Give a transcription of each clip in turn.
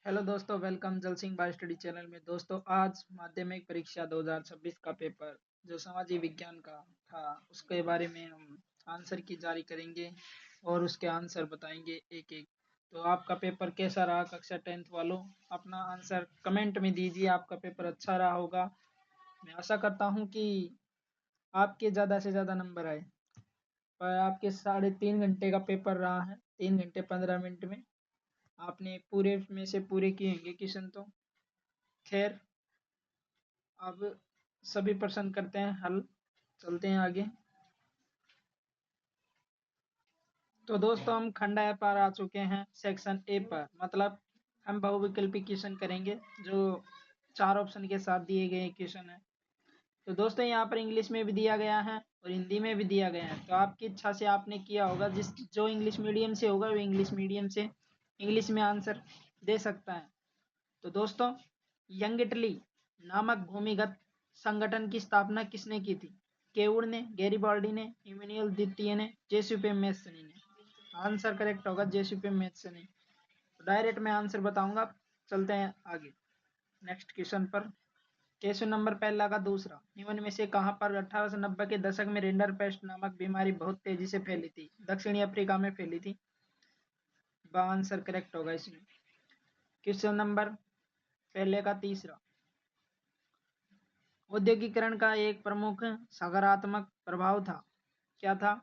Hello दोस्तों, welcome जल Singh bye study channel में। दोस्तों, आज माध्यमिक परीक्षा 2026 का पेपर जो सामाजिक विज्ञान का था उसके बारे में हम आंसर की जारी करेंगे और उसके आंसर बताएंगे एक एक। तो आपका पेपर कैसा रहा कक्षा 10th वालों? अपना आंसर कमेंट में दीजिए। आपका पेपर अच्छा रहा होगा। मैं आशा करता हूँ कि आपके ज़्यादा से ज़्यादा नंबर आए। पर आपके 3.5 घंटे का पेपर रहा है, 3 घंटे 15 मिनट में आपने पूरे में से पूरे किए होंगे क्वेश्चन। तो खैर, अब सभी प्रश्न करते हैं हल। चलते हैं आगे। तो दोस्तों, हम खंड ए पर आ चुके हैं, सेक्शन ए पर। मतलब हम बहुविकल्पी क्वेश्चन करेंगे जो 4 ऑप्शन के साथ दिए गए क्वेश्चन है। तो दोस्तों, यहाँ पर इंग्लिश में भी दिया गया है और हिंदी में भी दिया गया है। तो आपकी इच्छा से आपने किया होगा। जो इंग्लिश मीडियम से होगा वो इंग्लिश मीडियम से इंग्लिश में आंसर दे सकता है। तो दोस्तों, यंग इटली नामक भूमिगत संगठन की स्थापना किसने की थी? केवुड ने, गैरिबाल्डी ने, इमैनुअल द्वितीय ने, जेसुपे मैथ्सनी ने। आंसर करेक्ट होगा जेसुपे मैथ्सनी। तो डायरेक्ट मैं आंसर बताऊंगा। चलते हैं आगे नेक्स्ट क्वेश्चन पर। क्वेश्चन नंबर पहला का दूसरा, निम्न में से कहां पर 1890 के दशक में रिंडर पेस्ट नामक बीमारी बहुत तेजी से फैली थी? दक्षिणी अफ्रीका में फैली थी। आंसर करेक्ट होगा इसमें। क्वेश्चन नंबर पहले का तीसरा, औद्योगिकरण का एक प्रमुख सकारात्मक प्रभाव था। क्या था?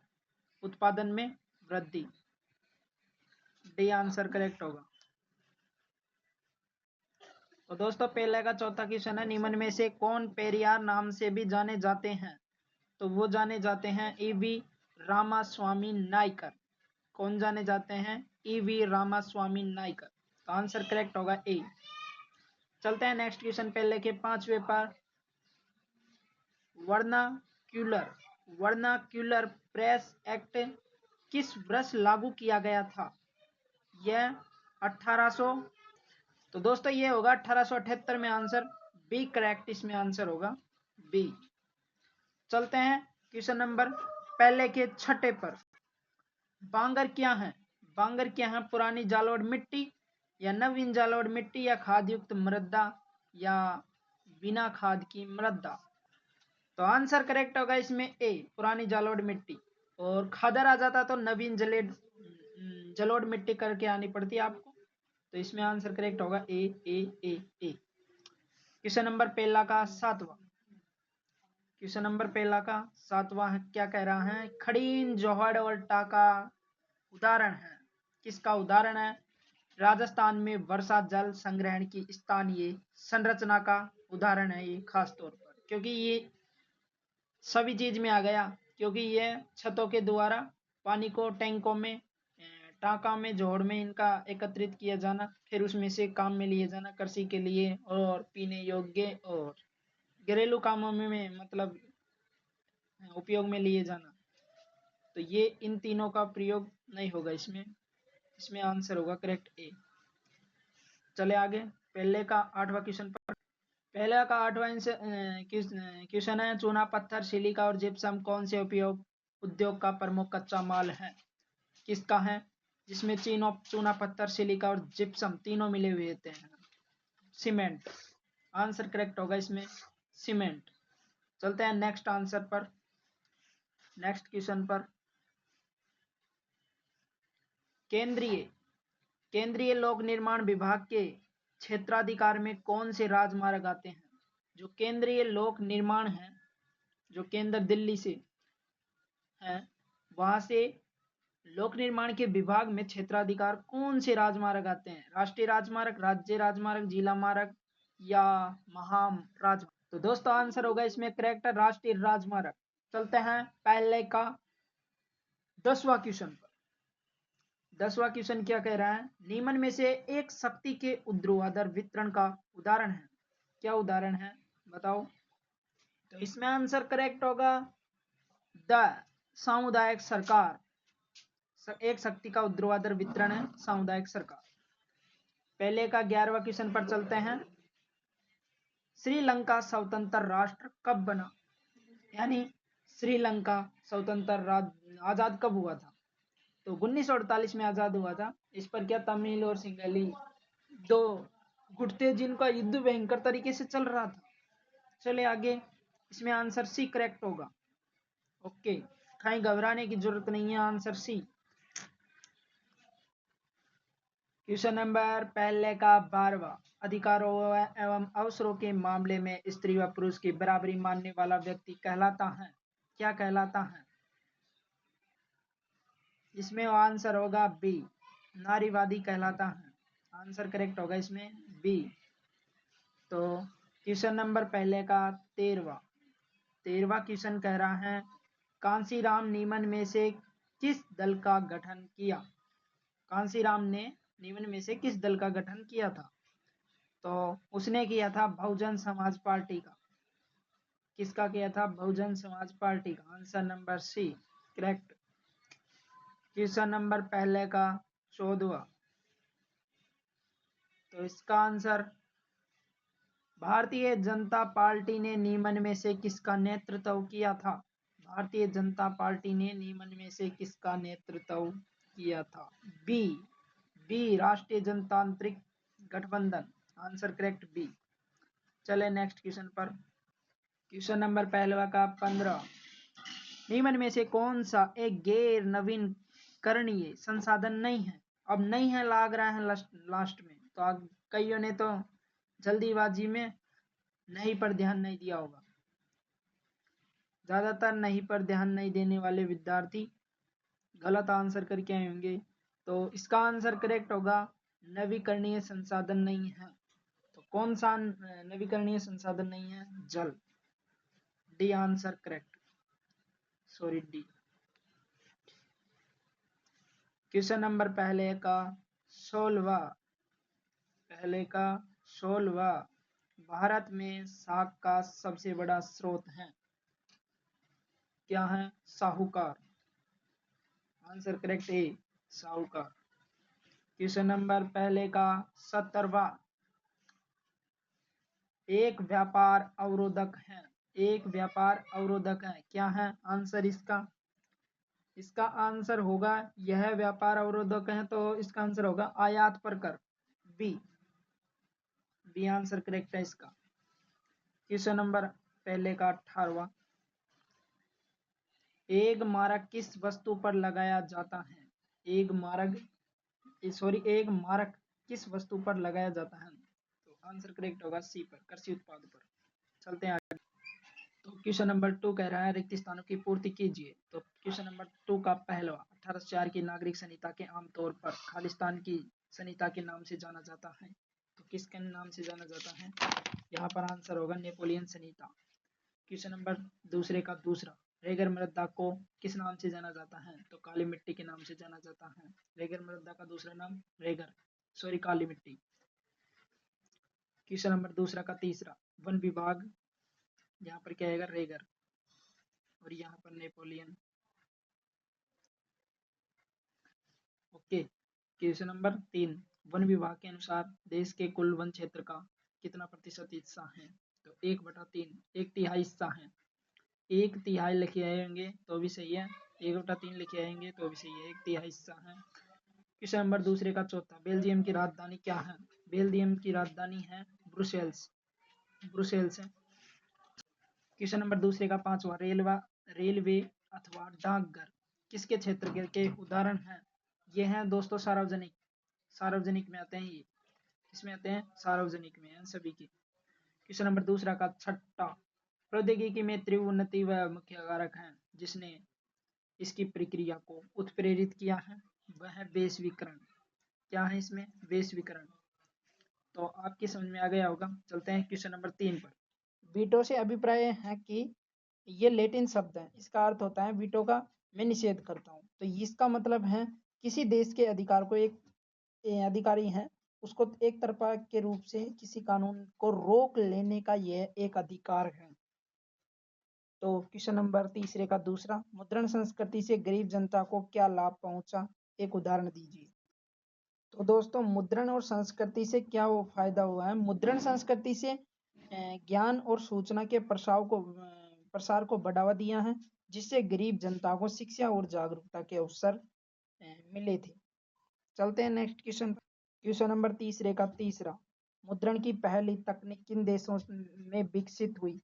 उत्पादन में वृद्धि। डी आंसर करेक्ट होगा। तो दोस्तों, पहले का चौथा क्वेश्चन है, निम्न में से कौन पेरियार नाम से भी जाने जाते हैं? तो वो जाने जाते हैं ईवी रामास्वामी नायकर। कौन जाने जाते हैं? ईवी रामास्वामी नायकर। तो आंसर करेक्ट होगा ए। चलते हैं नेक्स्ट क्वेश्चन पहले के 5वें पर। वर्नाक्यूलर वर्नाक्यूलर प्रेस एक्ट किस वर्ष लागू किया गया था? यह 1800। तो दोस्तों, ये होगा 1878 में। आंसर बी करेक्ट इसमें आंसर होगा बी। चलते हैं क्वेश्चन नंबर पहले के छठे पर। बांगर क्या है? बांगर क्या है? पुरानी जालोड़ मिट्टी या नवीन जालोड़ मिट्टी या खाद युक्त मृदा या बिना खाद की मृदा। तो आंसर करेक्ट होगा इसमें ए, पुरानी जालोड़ मिट्टी। और खादर आ जाता तो नवीन जलोढ़ मिट्टी करके आनी पड़ती आपको। तो इसमें आंसर करेक्ट होगा ए ए ए ए। क्वेश्चन नंबर पहला का सातवां। क्वेश्चन नंबर पहला का सातवां क्या कह रहा है? खड़ीन जोहड़ और टाका उदाहरण है। किसका उदाहरण है? राजस्थान में वर्षा जल संग्रहण की स्थानीय संरचना का उदाहरण है ये, खास तौर पर क्योंकि ये सभी चीज में आ गया। क्योंकि ये छतों के द्वारा पानी को टैंकों में, टाका में, जोड़ में इनका एकत्रित किया जाना, फिर उसमें से काम में लिए जाना कृषि के लिए और पीने योग्य और घरेलू कामों में मतलब उपयोग में लिए जाना। तो ये इन तीनों का प्रयोग नहीं होगा इसमें। इसमें आंसर होगा करेक्ट ए। चले आगे पहले का 8वां क्वेश्चन पर। पहले का 8वां क्वेश्चन है, चूना पत्थर सिलिका और जिप्सम कौन से उपयोग उद्योग का प्रमुख कच्चा माल है? किसका है? जिसमें चूना पत्थर सिलिका और जिप्सम तीनों मिले हुए होते हैं। सीमेंट। आंसर करेक्ट होगा इसमें सीमेंट। चलते हैं नेक्स्ट आंसर पर, नेक्स्ट क्वेश्चन पर। केंद्रीय केंद्रीय लोक निर्माण विभाग के क्षेत्राधिकार में कौन से राजमार्ग आते हैं? जो केंद्रीय लोक निर्माण है, जो केंद्र दिल्ली से है, वहां से लोक निर्माण के विभाग में क्षेत्राधिकार कौन से राजमार्ग आते हैं? राष्ट्रीय राजमार्ग, राज्य राजमार्ग, जिला मार्ग या महाम राजमार्ग। तो दोस्तों, आंसर होगा इसमें करेक्ट राष्ट्रीय राजमार्ग। चलते हैं पहले का 10वां क्वेश्चन पर। 10वां क्वेश्चन क्या कह रहा है? निम्न में से एक शक्ति के ऊर्ध्वाधर वितरण का उदाहरण है। क्या उदाहरण है बताओ? तो इसमें आंसर करेक्ट होगा द सामुदायिक सरकार। एक शक्ति का ऊर्ध्वाधर वितरण है सामुदायिक सरकार। पहले का 11वां क्वेश्चन पर चलते हैं। श्रीलंका स्वतंत्र राष्ट्र कब बना? यानी श्रीलंका स्वतंत्र राज्य आजाद कब हुआ था? तो 1948 में आजाद हुआ था। इस पर क्या तमिल और सिंगाली दो घुटते जिनका युद्ध भयंकर तरीके से चल रहा था। चले आगे, इसमें आंसर सी करेक्ट होगा। ओके, कहीं घबराने की जरूरत नहीं है, आंसर सी। क्वेश्चन नंबर पहले का 12वां, अधिकारों एवं अवसरों के मामले में स्त्री व पुरुष की बराबरी मानने वाला व्यक्ति कहलाता है, क्या कहलाता है? इसमें आंसर होगा बी, नारीवादी कहलाता है। आंसर करेक्ट होगा इसमें बी। तो क्वेश्चन नंबर पहले का 13वां क्वेश्चन कह रहा है, कांसीराम नीमन में से किस दल का गठन किया? कांसीराम ने निम्न में से किस दल का गठन किया था? तो उसने किया था बहुजन समाज पार्टी का। किसका किया था? बहुजन समाज पार्टी का। Answer number C correct. Question number पहले का 14वां, तो इसका आंसर, भारतीय जनता पार्टी ने निम्न में से किसका नेतृत्व किया था? भारतीय जनता पार्टी ने निम्न में से किसका नेतृत्व किया था? बी राष्ट्रीय जनतांत्रिक गठबंधन। Answer correct B. चले नेक्स्ट क्वेश्चन पर। क्वेश्चन नंबर पहलवा का 15, निम्न में से कौन सा एक गैर नवीनकरणीय संसाधन नहीं है? अब नहीं है लाग रहा है लास्ट में, तो कईयों ने तो जल्दीबाजी में नहीं पर ध्यान नहीं दिया होगा। ज्यादातर नहीं पर ध्यान नहीं देने वाले विद्यार्थी गलत आंसर करके आए होंगे। तो इसका आंसर करेक्ट होगा, नवीकरणीय संसाधन नहीं है। तो कौन सा नवीकरणीय संसाधन नहीं है? जल। D answer correct, sorry D. Question number पहले का 16वां, भारत में साख का सबसे बड़ा स्रोत है, क्या है? साहूकार। आंसर करेक्ट ए, साहूकार। क्वेश्चन नंबर पहले का 17वां, एक व्यापार अवरोधक है, एक व्यापार अवरोधक है, क्या है आंसर इसका? इसका आंसर होगा, यह व्यापार अवरोधक है, तो इसका आंसर होगा आयात पर कर, बी आंसर करेक्ट है इसका। क्वेश्चन नंबर पहले का 18वां, एक मारक किस वस्तु पर लगाया जाता है? एक मारक किस वस्तु पर लगाया जाता है? तो आंसर करेक्ट होगा सी पर, कृषि उत्पाद पर। चलते हैं आगे। तो क्वेश्चन नंबर 2 कह रहा है, रिक्त स्थानों की पूर्ति कीजिए। तो क्वेश्चन नंबर 2 का पहलवा, 1804 की नागरिक संहिता के आमतौर पर खालिस्तान की संहिता के नाम से जाना जाता है, तो किसके नाम से जाना जाता है? यहाँ पर आंसर होगा नेपोलियन संहिता। क्वेश्चन नंबर दूसरे का दूसरा, रेगर मृदा को किस नाम से जाना जाता है? तो काली मिट्टी के नाम से जाना जाता है। रेगर मृदा का दूसरा नाम काली मिट्टी। क्वेश्चन नंबर दूसरा का तीसरा, वन विभाग, यहाँ पर क्या आएगा? रेगर, और यहाँ पर Napoleon. Okay. Question number 3, one विभाग के अनुसार देश के कुल वन क्षेत्र का कितना प्रतिशत हिस्सा है? तो 1/3, 1/3 हिस्सा है। 1/3 लिखे आएंगे तो भी सही है, 1/3 लिखे आएंगे तो भी सही है, 1/3 हिस्सा है। क्वेश्चन नंबर दूसरे का चौथा, बेल्जियम की राजधानी क्या है? बेल्जियम की राजधानी है ब्रुसेल्स है। क्वेश्चन नंबर दूसरे का 5वां, रेलवे अथवा डाकघर किसके क्षेत्र के उदाहरण हैं? ये हैं दोस्तों सार्वजनिक में आते हैं ये, इसमें आते हैं सार्वजनिक में हैं सभी की। क्वेश्चन नंबर दूसरा का 6, प्रौद्योगिकी में तीव्र उन्नति वह मुख्य कारक है जिसने इसकी प्रक्रिया को उत्प्रेरित किया है, वह है वैश्वीकरण। क्या है इसमें? वैश्वीकरण। तो आपकी समझ में आ गया होगा। चलते हैं क्वेश्चन नंबर 3 पर। वीटो से अभिप्राय है कि ये लैटिन शब्द है, इसका अर्थ होता है वीटो का मैं निषेध करता हूँ। तो इसका मतलब है किसी देश के अधिकार को एक अधिकारी है उसको एक तरफा के रूप से किसी कानून को रोक लेने का यह एक अधिकार है। तो क्वेश्चन नंबर तीसरे का दूसरा, मुद्रण संस्कृति से गरीब जनता को क्या लाभ पहुंचा, एक उदाहरण दीजिए। तो दोस्तों मुद्रण और संस्कृति से क्या वो फायदा हुआ है? मुद्रण संस्कृति से ज्ञान और सूचना के प्रसार को बढ़ावा दिया है, जिससे गरीब जनता को शिक्षा और जागरूकता के अवसर मिले थे। चलते हैं नेक्स्ट क्वेश्चन नंबर तीसरे का तीसरा, मुद्रण की पहली तकनीक किन देशों में विकसित हुई?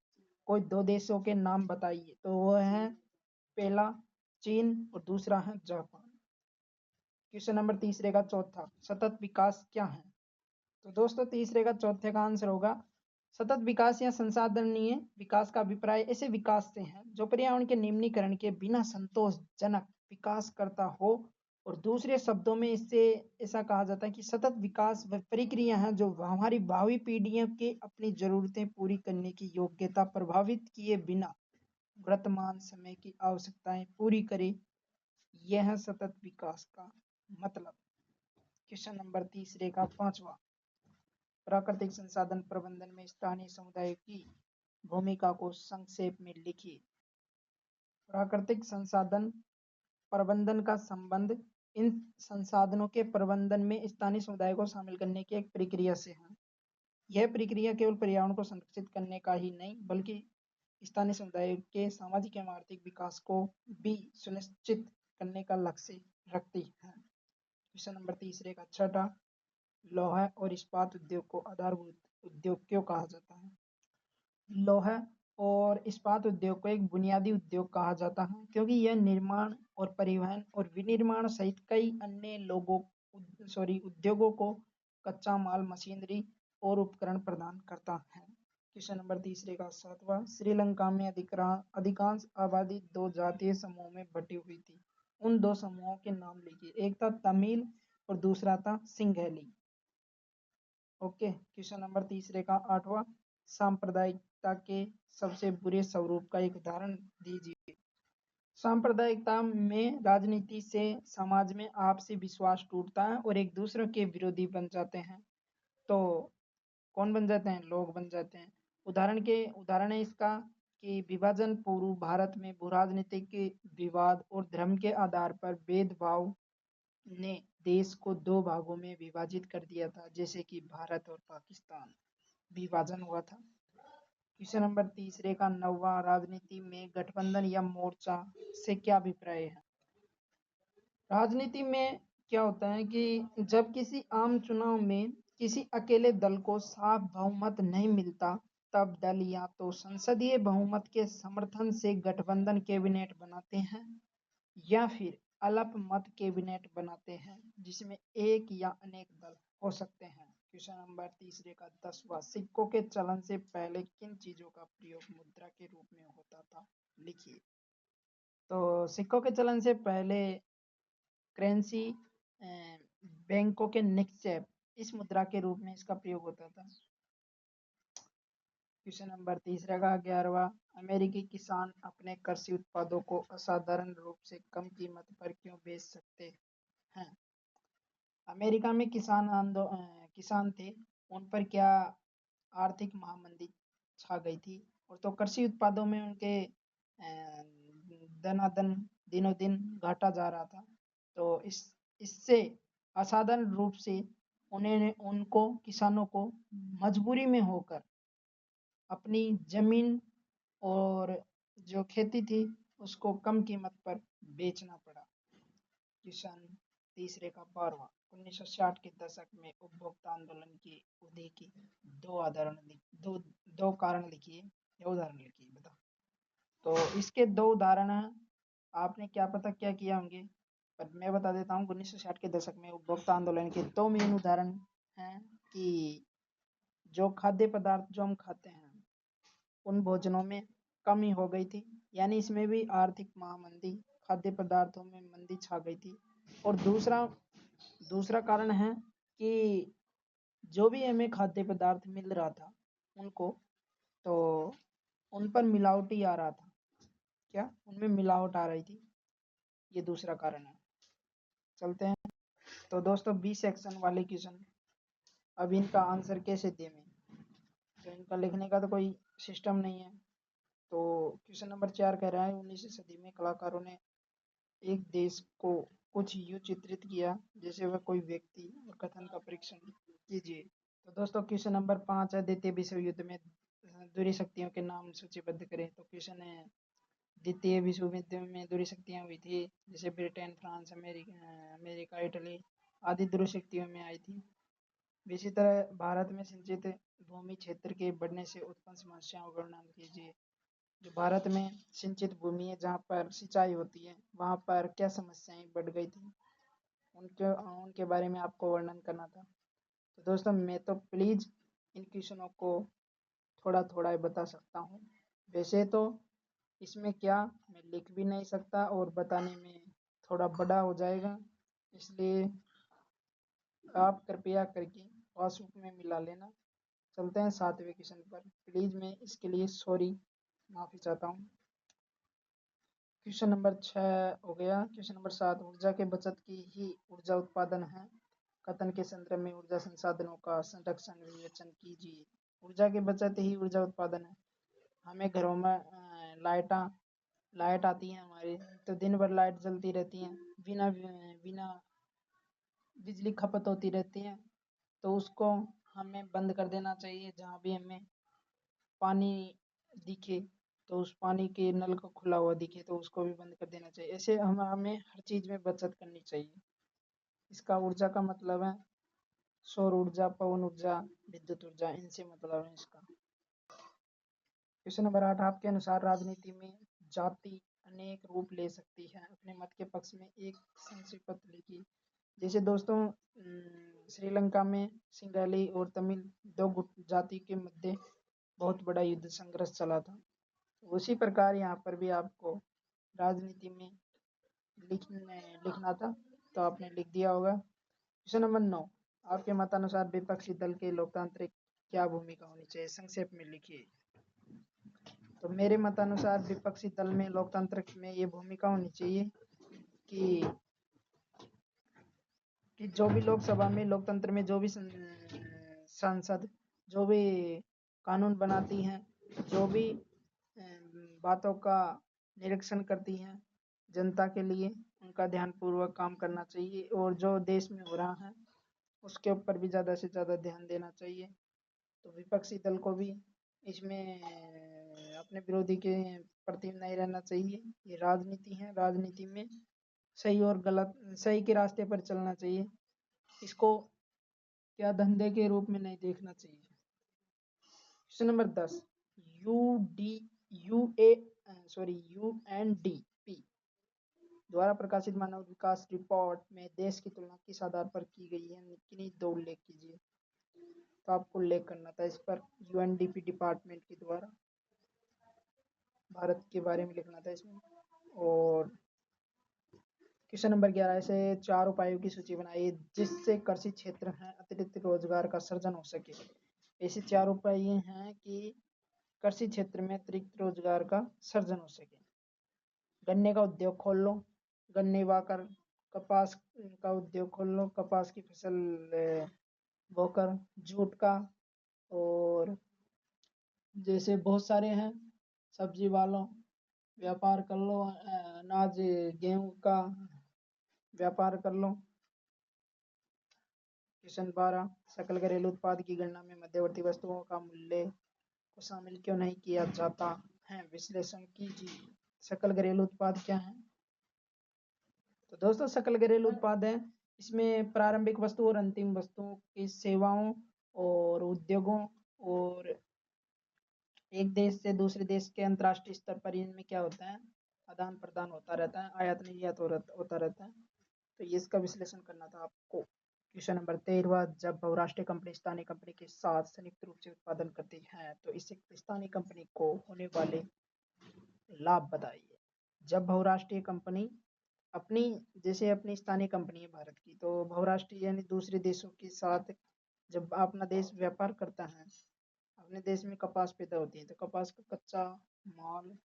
कोई 2 देशों के नाम बताइए। तो वो है पहला चीन और दूसरा है जापान। क्वेश्चन नंबर तीसरे का चौथा, सतत विकास क्या है? तो दोस्तों तीसरे का चौथे का आंसर होगा सतत विकास या संसाधनीय विकास का अभिप्राय ऐसे विकास से है जो पर्यावरण के निम्नीकरण के बिना संतोषजनक विकास करता हो। और दूसरे शब्दों में इससे ऐसा कहा जाता है कि सतत विकास वह प्रक्रिया है जो हमारी भावी पीढ़ियों के अपनी जरूरतें पूरी करने की योग्यता प्रभावित किए बिना वर्तमान समय की आवश्यकताएं पूरी करे। यह है सतत विकास का मतलब। क्वेश्चन नंबर तीसरे का पांचवा, प्राकृतिक संसाधन प्रबंधन में स्थानीय समुदाय की भूमिका को संक्षेप में लिखिए। प्राकृतिक संसाधन प्रबंधन का संबंध इन संसाधनों के प्रबंधन में स्थानीय समुदाय को शामिल करने की एक प्रक्रिया से है। यह प्रक्रिया केवल पर्यावरण को संरक्षित करने का ही नहीं बल्कि स्थानीय समुदाय के सामाजिक एवं आर्थिक विकास को भी सुनिश्चित करने का लक्ष्य रखती है। क्वेश्चन नंबर तीसरे का छठा, लौह और इस्पात उद्योग को आधारभूत उद्योग क्यों कहा जाता है? लौह और इस्पात उद्योग को एक बुनियादी उद्योग कहा जाता है क्योंकि यह निर्माण और परिवहन और विनिर्माण सहित कई अन्य उद्योगों को कच्चा माल, मशीनरी और उपकरण प्रदान करता है। क्वेश्चन नंबर तीसरे का सातवां, श्रीलंका में अधिकांश आबादी 2 जातीय समूहों में बटी हुई थी। उन 2 समूहों के नाम लिखिए। एक था तमिल और दूसरा था सिंघली। ओके। क्वेश्चन नंबर तीसरे का आठवां, सांप्रदायिकता के सबसे बुरे स्वरूप का एक उदाहरण दीजिए। सांप्रदायिकता में राजनीति से समाज में आपसी विश्वास टूटता है और एक दूसरे के विरोधी बन जाते हैं। तो कौन बन जाते हैं? लोग बन जाते हैं। उदाहरण है इसका कि विभाजन पूर्व भारत में भू राजनीतिक विवाद और धर्म के आधार पर भेदभाव ने देश को 2 भागों में विभाजित कर दिया था, जैसे कि भारत और पाकिस्तान विभाजन हुआ था। क्वेश्चन नंबर तीसरे का नौवां, राजनीति में गठबंधन या मोर्चा से क्या अभिप्राय है? राजनीति में क्या होता है कि जब किसी आम चुनाव में किसी अकेले दल को साफ बहुमत नहीं मिलता तब दल या तो संसदीय बहुमत के समर्थन से गठबंधन कैबिनेट बनाते हैं या फिर अल्पमत कैबिनेट बनाते हैं जिसमें एक या अनेक दल हो सकते हैं। क्वेश्चन नंबर तीसरे का 10वां, सिक्कों के चलन से पहले किन चीजों का प्रयोग मुद्रा के रूप में होता था? लिखिए। तो सिक्कों के चलन से पहले करेंसी बैंकों के निक्षेप इस मुद्रा के रूप में इसका प्रयोग होता था। क्वेश्चन नंबर तीसरा का 11वां, अमेरिकी किसान अपने कृषि उत्पादों को असाधारण रूप से कम कीमत पर क्यों बेच सकते हैं? अमेरिका में किसान थे, उन पर क्या आर्थिक महामंदी छा गई थी और तो कृषि उत्पादों में उनके दनादन दिनों दिन घाटा जा रहा था। तो इससे असाधारण रूप से उनको किसानों को मजबूरी में होकर अपनी जमीन और जो खेती थी उसको कम कीमत पर बेचना पड़ा। क्वेश्चन तीसरे का 12वां, 1960 के दशक में उपभोक्ता आंदोलन की उदय की दो कारण लिखिए या उदाहरण लिखिए। बताओ। तो इसके 2 उदाहरण हैं। आपने क्या पता क्या किया होंगे, पर मैं बता देता हूँ। 1960 के दशक में उपभोक्ता आंदोलन के 2 मेन उदाहरण हैं कि जो खाद्य पदार्थ जो हम खाते हैं उन भोजनों में कमी हो गई थी, यानी इसमें भी आर्थिक महामंदी, खाद्य पदार्थों में मंदी छा गई थी। और दूसरा कारण है कि जो भी हमें खाद्य पदार्थ मिल रहा था उनको, तो उन पर मिलावटी आ रहा था। क्या उनमें मिलावट आ रही थी? ये दूसरा कारण है। चलते हैं। तो दोस्तों 20 सेक्शन वाले क्वेश्चन, अब इनका आंसर कैसे दें मैं? तो इनका लिखने का तो कोई सिस्टम नहीं है। तो क्वेश्चन नंबर 4 कह रहा है 19वीं सदी में कलाकारों ने एक देश को कुछ यूं चित्रित किया जैसे वह कोई व्यक्ति और कथन का परीक्षण कीजिए। तो दोस्तों क्वेश्चन नंबर 5 है, द्वितीय विश्व युद्ध में दूरी शक्तियों के नाम सूचीबद्ध करें। तो क्वेश्चन है, द्वितीय विश्व युद्ध में दूरी शक्तियाँ हुई थी जैसे ब्रिटेन, फ्रांस, अमेरिका, इटली आदि दूरी शक्तियों में आई थी। इसी तरह भारत में सिंचित भूमि क्षेत्र के बढ़ने से उत्पन्न समस्याओं का वर्णन कीजिए। जो भारत में सिंचित भूमि है जहाँ पर सिंचाई होती है वहाँ पर क्या समस्याएं बढ़ गई थी, उनके उनके बारे में आपको वर्णन करना था। तो दोस्तों मैं तो प्लीज़ इन क्वेश्चनों को थोड़ा थोड़ा ही बता सकता हूँ। वैसे तो इसमें क्या मैं लिख भी नहीं सकता और बताने में थोड़ा बड़ा हो जाएगा, इसलिए आप कृपया करके पासबुक में मिला लेना। चलते हैं 7वें क्वेश्चन पर। प्लीज़ मैं इसके लिए सॉरी, माफ़ी चाहता हूँ। क्वेश्चन नंबर 6 हो गया। क्वेश्चन नंबर 7, ऊर्जा के बचत की ही ऊर्जा उत्पादन है। कथन के संदर्भ में ऊर्जा संसाधनों का संरक्षण विवेचन कीजिए। ऊर्जा की बचत ही ऊर्जा उत्पादन है। हमें घरों में लाइट आती है हमारी, तो दिन भर लाइट जलती रहती है, बिना बिना बिजली खपत होती रहती है, तो उसको हमें बंद कर देना चाहिए। जहाँ भी हमें पानी दिखे तो उस पानी के नल को खुला हुआ दिखे तो उसको भी बंद कर देना चाहिए। ऐसे हमें हर चीज़ में बचत करनी चाहिए। इसका ऊर्जा का मतलब है सौर ऊर्जा, पवन ऊर्जा, विद्युत ऊर्जा, इनसे मतलब है इसका। क्वेश्चन नंबर 8, आपके अनुसार राजनीति में जाति अनेक रूप ले सकती है। अपने मत के पक्ष में एक संक्षिप्त लिखिए। जैसे दोस्तों श्रीलंका में सिंगाली और तमिल दो गुट जाति के मध्य बहुत बड़ा युद्ध संघर्ष चला था। उसी प्रकार यहाँ पर भी आपको राजनीति में लिखना था, तो आपने लिख दिया होगा। क्वेश्चन नंबर 9, आपके मतानुसार विपक्षी दल के लोकतांत्रिक क्या भूमिका होनी चाहिए, संक्षेप में लिखिए। तो मेरे मतानुसार विपक्षी दल में लोकतंत्र में ये भूमिका होनी चाहिए कि जो भी लोकसभा में लोकतंत्र में जो भी सांसद जो भी कानून बनाती हैं, जो भी बातों का निरीक्षण करती हैं जनता के लिए, उनका ध्यानपूर्वक काम करना चाहिए और जो देश में हो रहा है उसके ऊपर भी ज़्यादा से ज़्यादा ध्यान देना चाहिए। तो विपक्षी दल को भी इसमें अपने विरोधी के प्रति नहीं रहना चाहिए। ये राजनीति है, राजनीति में सही और गलत, सही के रास्ते पर चलना चाहिए। इसको क्या धंधे के रूप में नहीं देखना चाहिए। क्वेश्चन नंबर 10, यूएनडीपी द्वारा प्रकाशित मानव विकास रिपोर्ट में देश की तुलना किस आधार पर की गई है, किन्हीं दो उल्लेख कीजिए। तो आपको उल्लेख करना था इस पर यूएनडीपी डिपार्टमेंट के द्वारा भारत के बारे में लिखना था इसमें। और क्वेश्चन नंबर 11, ऐसे 4 उपायों की सूची बनाइए जिससे कृषि क्षेत्र में अतिरिक्त रोजगार का सृजन हो सके। ऐसे 4 उपाय ये हैं कि कृषि क्षेत्र में अतिरिक्त रोजगार का सृजन हो सके। गन्ने का उद्योग खोल लो, गन्ने वाकर, कपास का उद्योग खोल लो, कपास की फसल बोकर, जूट का, और जैसे बहुत सारे हैं, सब्जी वालों व्यापार कर लो, अनाज गेहूं का व्यापार कर लो। क्वेश्चन 12, सकल घरेलू उत्पाद की गणना में मध्यवर्ती वस्तुओं का मूल्य को शामिल क्यों नहीं किया जाता है, विश्लेषण कीजिए। सकल घरेलू उत्पाद क्या है? तो दोस्तों सकल घरेलू उत्पाद है, इसमें प्रारंभिक वस्तु और अंतिम वस्तुओं की सेवाओं और उद्योगों और एक देश से दूसरे देश के अंतर्राष्ट्रीय स्तर पर इनमें क्या होता है, आदान प्रदान होता रहता है, आयात निर्यात होता रहता है। तो ये इसका विश्लेषण करना था आपको। क्वेश्चन नंबर 13, जब बहुराष्ट्रीय कंपनी स्थानीय कंपनी के साथ संयुक्त रूप से उत्पादन करती है तो इससे स्थानीय कंपनी को होने वाले लाभ बताइए। जब बहुराष्ट्रीय कंपनी अपनी जैसे अपनी स्थानीय कंपनी है भारत की, तो बहुराष्ट्रीय यानी दूसरे देशों के साथ जब अपना देश व्यापार करता है, अपने देश में कपास पैदा होती है तो कपास का कच्चा माल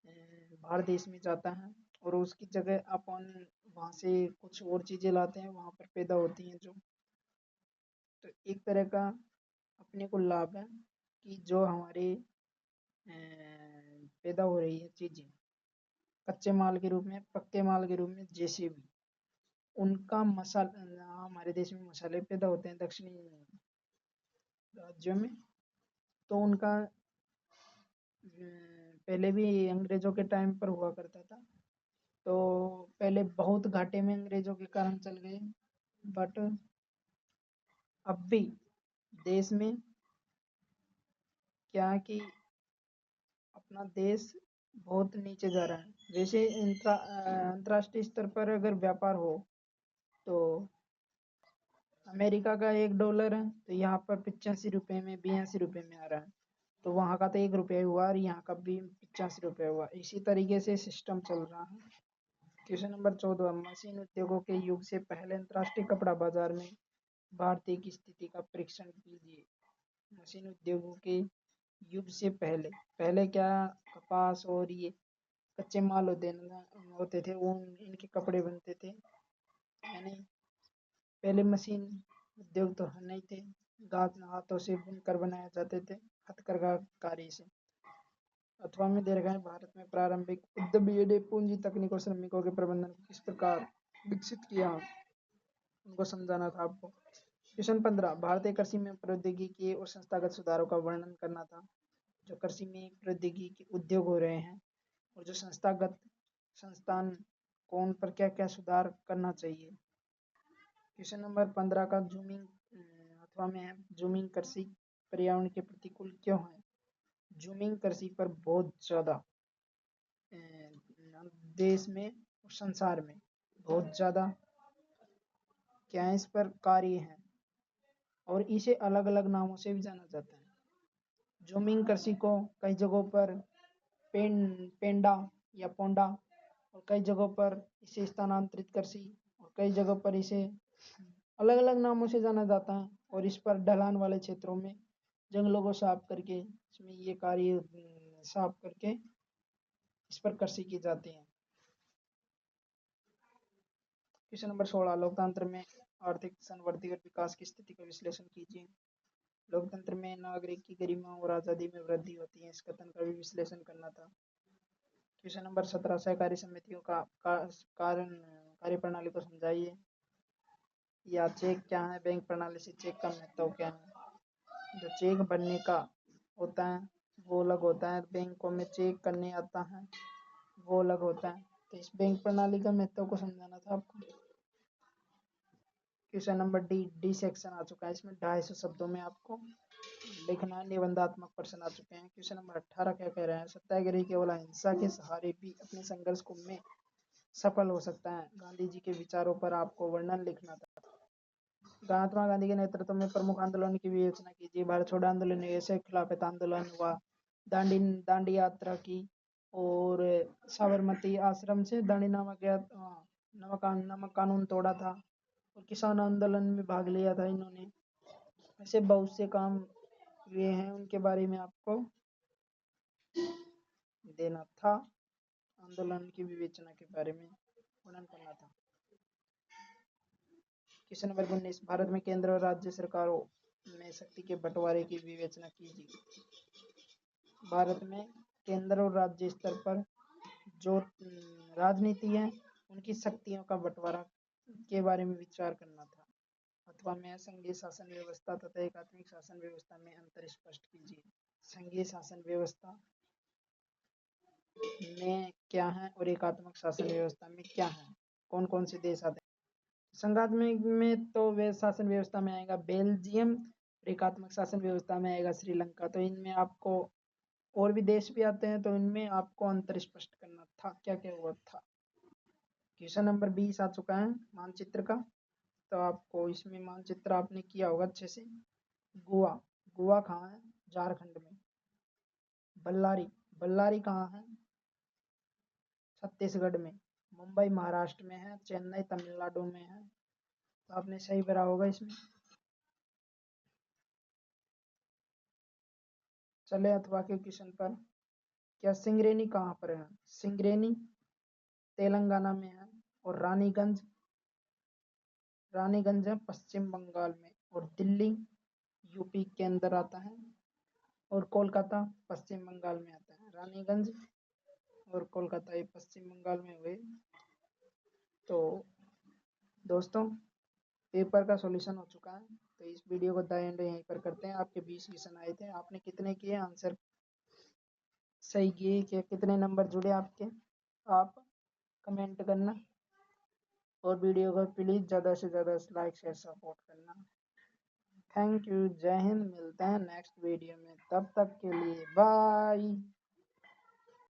बाहर देश में जाता है और उसकी जगह अपन वहाँ से कुछ और चीज़ें लाते हैं, वहाँ पर पैदा होती हैं जो, तो एक तरह का अपने को लाभ है कि जो हमारे पैदा हो रही है चीज़ें कच्चे माल के रूप में, पक्के माल के रूप में, जैसे भी उनका मसाला, हमारे देश में मसाले पैदा होते हैं दक्षिणी राज्यों में, तो उनका पहले भी अंग्रेजों के टाइम पर हुआ करता था। तो पहले बहुत घाटे में अंग्रेजों के कारण चल गए, बट अब भी देश में क्या है कि अपना देश बहुत नीचे जा रहा है। वैसे अंतर्राष्ट्रीय स्तर पर अगर व्यापार हो तो अमेरिका का $1 है तो यहाँ पर 85 रुपये में 82 रुपये में आ रहा है, तो वहाँ का तो ₹1 हुआ और यहाँ का भी 85 रुपये हुआ। इसी तरीके से सिस्टम चल रहा है। क्वेश्चन नंबर 14, मशीन उद्योगों के युग से पहले अंतर्राष्ट्रीय कपड़ा बाजार में भारतीय की स्थिति का परीक्षण कीजिए। मशीन उद्योगों के युग से पहले पहले क्या, कपास और ये कच्चे माल होते थे, वो इनके कपड़े बनते थे, यानी पहले मशीन उद्योग तो नहीं थे, हाथों से बुनकर बनाए जाते थे हथकरघा कार्य से। अथवा में दे रखा है, भारत में प्रारंभिक उद्यमी ने पूंजी, तकनीक और श्रमिकों के प्रबंधन को किस प्रकार विकसित किया, उनको समझाना था आपको। क्वेश्चन 15, भारतीय कृषि में प्रौद्योगिकी और संस्थागत सुधारों का वर्णन करना था। जो कृषि में प्रौद्योगिकी उद्योग हो रहे हैं और जो संस्थागत संस्थान को उन पर क्या क्या सुधार करना चाहिए। क्वेश्चन नंबर 15 का जूमिंग अथवा में है, जूमिंग कृषि पर्यावरण के प्रतिकूल क्यों है। जूमिंग कृषि पर बहुत ज़्यादा देश में और संसार में बहुत ज़्यादा क्या है, इस पर कार्य है और इसे अलग अलग नामों से भी जाना जाता है। जूमिंग कृषि को कई जगहों पर पेंडा या पोंडा और कई जगहों पर इसे स्थानांतरित कृषि और कई जगहों पर इसे अलग अलग नामों से जाना जाता है। और इस पर ढलान वाले क्षेत्रों में जंगलों को साफ करके इसमें ये कार्य साफ करके इस पर कृषि की जाती है। क्वेश्चन नंबर 16, लोकतंत्र में आर्थिक संवर्धन और विकास की स्थिति का विश्लेषण कीजिए। लोकतंत्र में नागरिक की गरिमा और आज़ादी में वृद्धि होती है, इस कथन का भी विश्लेषण करना था। क्वेश्चन नंबर 17, सहकारी समितियों का कार्यप्रणाली को समझाइए। या चेक क्या है, बैंक प्रणाली से चेक का महत्व क्या है। जो चेक बनने का होता है वो अलग होता है, बैंकों में चेक करने आता है वो अलग होता है। तो इस बैंक प्रणाली का महत्व को समझाना था आपको। क्वेश्चन नंबर डी सेक्शन आ चुका है, इसमें 250 शब्दों में आपको लिखना है। निबंधात्मक प्रश्न आ चुके हैं। क्वेश्चन नंबर 18 क्या कह रहे हैं, सत्याग्रही केवल अहिंसा के सहारे भी अपने संघर्ष को में सफल हो सकता है। गांधी जी के विचारों पर आपको वर्णन लिखना था। महात्मा गांधी के नेतृत्व में प्रमुख आंदोलन की विवेचना कीजिए। भारत छोड़ो आंदोलन, ऐसे खिलाफत आंदोलन हुआ, दांडी यात्रा की और साबरमती आश्रम से दांडी नमक कानून तोड़ा था और किसान आंदोलन में भाग लिया था इन्होंने। ऐसे बहुत से काम हुए हैं, उनके बारे में आपको देना था। आंदोलन की विवेचना के बारे में वर्णन करना था। क्वेश्चन नंबर 19, भारत में केंद्र और राज्य सरकारों में शक्ति के बंटवारे की विवेचना कीजिए। भारत में केंद्र और राज्य स्तर पर जो राजनीति है उनकी शक्तियों का बंटवारा के बारे में विचार करना था। अथवा में संघीय शासन व्यवस्था तथा एकात्मिक शासन व्यवस्था में अंतर स्पष्ट कीजिए। संघीय शासन व्यवस्था में क्या है और एकात्मक शासन व्यवस्था में क्या है, कौन कौन से देश आते हैं। संघात्मक में तो वे शासन व्यवस्था में आएगा बेल्जियम, एकात्मक शासन व्यवस्था में आएगा श्रीलंका। तो इनमें आपको और भी देश भी आते हैं, तो इनमें आपको अंतर स्पष्ट करना था क्या क्या हुआ था। क्वेश्चन नंबर 20 आ चुका है मानचित्र का, तो आपको इसमें मानचित्र आपने किया होगा अच्छे से। गोवा कहाँ है, झारखंड में। बल्लारी कहाँ है, छत्तीसगढ़ में। मुंबई महाराष्ट्र में है, चेन्नई तमिलनाडु में है। तो आपने सही भरा होगा इसमें। चले अथवा के क्वेश्चन पर, क्या सिंगरेनी कहाँ पर है। सिंगरेनी तेलंगाना में है और रानीगंज है पश्चिम बंगाल में, और दिल्ली यूपी के अंदर आता है, और कोलकाता पश्चिम बंगाल में आता है। रानीगंज और कोलकाता ये पश्चिम बंगाल में हुए। तो दोस्तों पेपर का सॉल्यूशन हो चुका है, तो इस वीडियो को द एंड यहीं पर करते हैं। आपके 20 क्वेश्चन आए थे, आपने कितने किए आंसर सही किए, कि कितने नंबर जुड़े आपके, आप कमेंट करना और वीडियो को प्लीज़ ज़्यादा से ज़्यादा लाइक शेयर सपोर्ट करना। थैंक यू, जय हिंद। मिलते हैं नेक्स्ट वीडियो में, तब तक के लिए बाय।